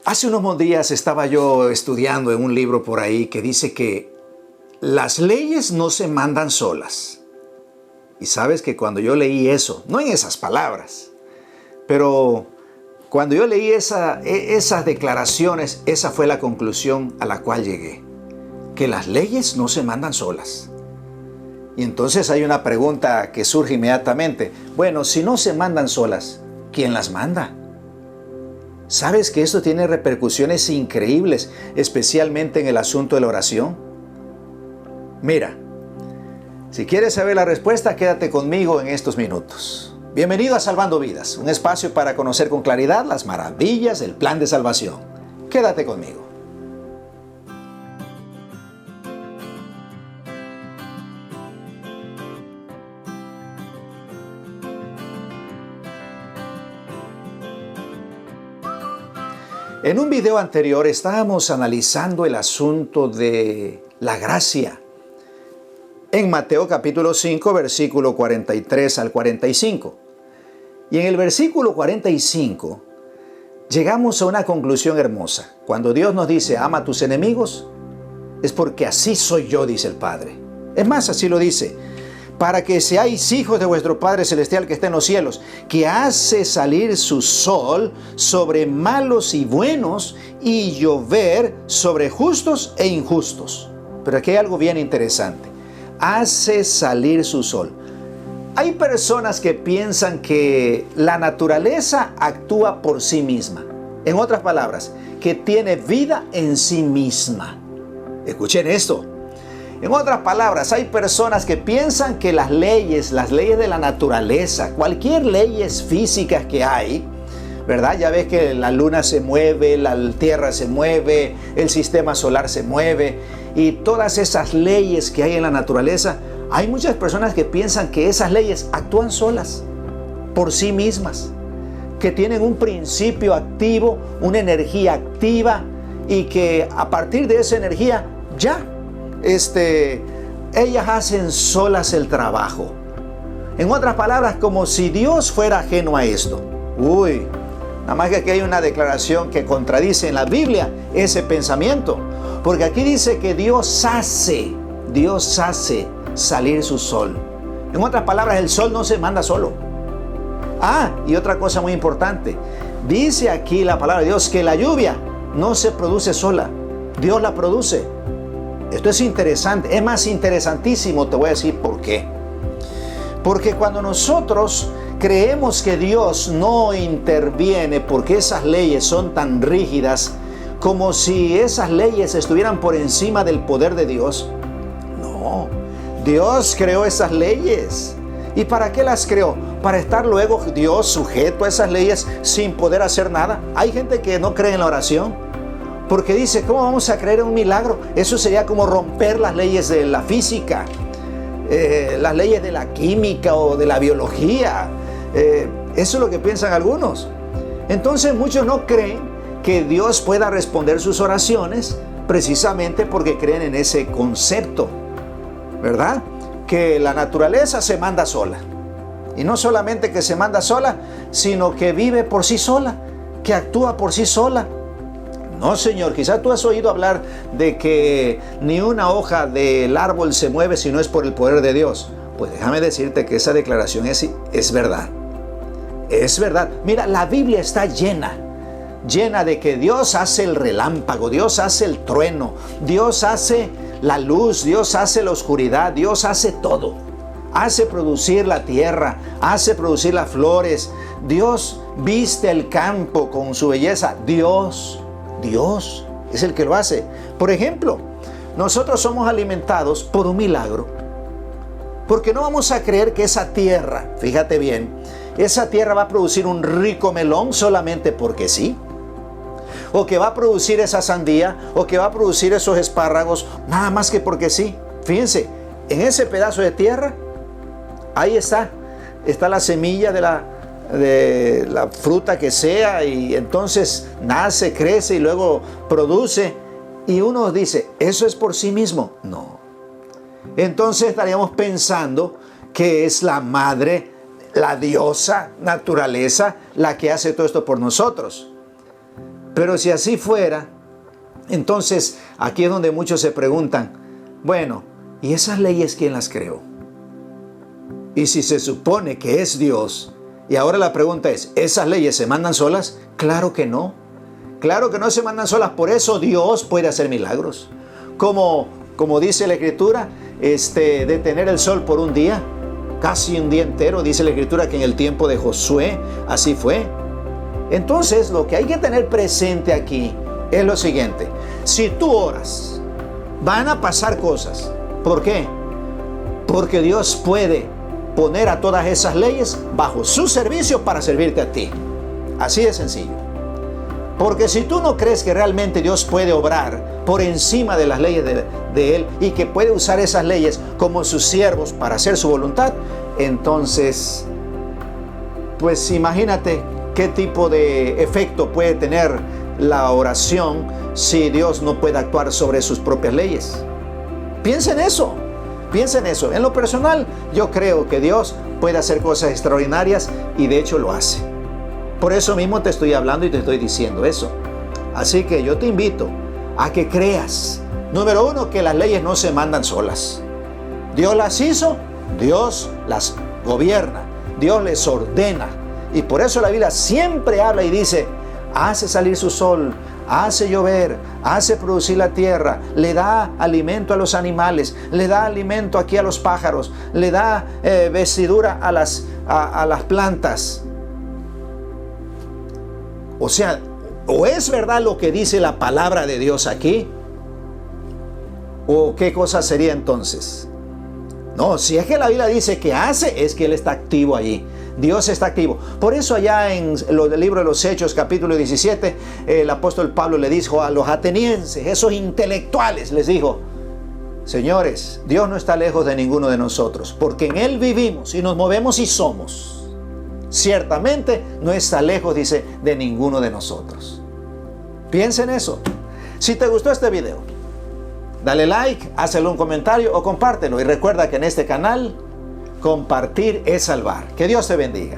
Hace unos días estaba yo estudiando en un libro por ahí que dice que las leyes no se mandan solas. Y sabes que cuando yo leí eso, no en esas palabras, pero cuando yo leí esas declaraciones, esa fue la conclusión a la cual llegué. Que las leyes no se mandan solas. Y entonces hay una pregunta que surge inmediatamente. Bueno, si no se mandan solas, ¿quién las manda? ¿Sabes que esto tiene repercusiones increíbles, especialmente en el asunto de la oración? Mira, si quieres saber la respuesta, quédate conmigo en estos minutos. Bienvenido a Salvando Vidas, un espacio para conocer con claridad las maravillas del plan de salvación. Quédate conmigo. En un video anterior estábamos analizando el asunto de la gracia. En Mateo capítulo 5, versículo 43 al 45. Y en el versículo 45 llegamos a una conclusión hermosa. Cuando Dios nos dice, ama a tus enemigos, es porque así soy yo, dice el Padre. Es más, así lo dice. Para que seáis hijos de vuestro Padre Celestial que está en los cielos, que hace salir su sol sobre malos y buenos y llover sobre justos e injustos. Pero aquí hay algo bien interesante. Hace salir su sol. Hay personas que piensan que la naturaleza actúa por sí misma. En otras palabras, que tiene vida en sí misma. Escuchen esto. En otras palabras, hay personas que piensan que las leyes de la naturaleza, cualquier leyes físicas que hay, ¿verdad? Ya ves que la luna se mueve, la tierra se mueve, el sistema solar se mueve, y todas esas leyes que hay en la naturaleza, hay muchas personas que piensan que esas leyes actúan solas, por sí mismas, que tienen un principio activo, una energía activa, y que a partir de esa energía ya, ellas hacen solas el trabajo. En otras palabras, como si Dios fuera ajeno a esto. Nada más que aquí hay una declaración que contradice en la Biblia ese pensamiento. Porque aquí dice que Dios hace salir su sol. En otras palabras, el sol no se manda solo. Y otra cosa muy importante. Dice aquí la palabra de Dios que la lluvia no se produce sola. Dios la produce. Esto es interesante, es más interesantísimo, te voy a decir por qué. Porque cuando nosotros creemos que Dios no interviene porque esas leyes son tan rígidas, como si esas leyes estuvieran por encima del poder de Dios. No, Dios creó esas leyes. ¿Y para qué las creó? Para estar luego Dios sujeto a esas leyes sin poder hacer nada. Hay gente que no cree en la oración. Porque dice, ¿cómo vamos a creer en un milagro? Eso sería como romper las leyes de la física, las leyes de la química o de la biología. Eso es lo que piensan algunos. Entonces muchos no creen que Dios pueda responder sus oraciones precisamente porque creen en ese concepto, ¿verdad? Que la naturaleza se manda sola. Y no solamente que se manda sola, sino que vive por sí sola, que actúa por sí sola. No, señor, quizás tú has oído hablar de que ni una hoja del árbol se mueve si no es por el poder de Dios. Pues déjame decirte que esa declaración es verdad. Es verdad. Mira, la Biblia está llena de que Dios hace el relámpago, Dios hace el trueno, Dios hace la luz, Dios hace la oscuridad, Dios hace todo. Hace producir la tierra, hace producir las flores. Dios viste el campo con su belleza. Dios es el que lo hace. Por ejemplo, nosotros somos alimentados por un milagro. Porque no vamos a creer que esa tierra, fíjate bien, esa tierra va a producir un rico melón solamente porque sí. O que va a producir esa sandía, o que va a producir esos espárragos, nada más que porque sí. Fíjense, en ese pedazo de tierra, ahí está la semilla de la fruta que sea, y entonces nace, crece y luego produce, y uno dice, ¿eso es por sí mismo? No. Entonces estaríamos pensando que es la madre, la diosa naturaleza, la que hace todo esto por nosotros. Pero si así fuera, entonces aquí es donde muchos se preguntan, bueno, ¿y esas leyes quién las creó? Y si se supone que es Dios, y ahora la pregunta es, ¿esas leyes se mandan solas? Claro que no. Claro que no se mandan solas, por eso Dios puede hacer milagros. Como dice la Escritura, detener el sol por un día, casi un día entero, dice la Escritura que en el tiempo de Josué así fue. Entonces, lo que hay que tener presente aquí es lo siguiente. Si tú oras, van a pasar cosas. ¿Por qué? Porque Dios puede poner a todas esas leyes bajo su servicio para servirte a ti. Así de sencillo. Porque si tú no crees que realmente Dios puede obrar por encima de las leyes de Él y que puede usar esas leyes como sus siervos para hacer su voluntad, entonces, pues imagínate qué tipo de efecto puede tener la oración si Dios no puede actuar sobre sus propias leyes. Piensa en eso. Piensa en eso. En lo personal, yo creo que Dios puede hacer cosas extraordinarias y de hecho lo hace. Por eso mismo te estoy hablando y te estoy diciendo eso. Así que yo te invito a que creas. Número uno, que las leyes no se mandan solas. Dios las hizo, Dios las gobierna, Dios les ordena. Y por eso la Biblia siempre habla y dice, hace salir su sol, hace llover, hace producir la tierra, le da alimento a los animales, le da alimento aquí a los pájaros, le da vestidura a las plantas. O sea, ¿o es verdad lo que dice la palabra de Dios aquí? ¿O qué cosa sería entonces? No, si es que la Biblia dice que hace, es que Él está activo allí. Dios está activo. Por eso allá en el libro de los Hechos, capítulo 17, el apóstol Pablo le dijo a los atenienses, esos intelectuales, les dijo, señores, Dios no está lejos de ninguno de nosotros, porque en Él vivimos y nos movemos y somos. Ciertamente no está lejos, dice, de ninguno de nosotros. Piensa en eso. Si te gustó este video, dale like, hazle un comentario o compártelo. Y recuerda que en este canal, compartir es salvar. Que Dios te bendiga.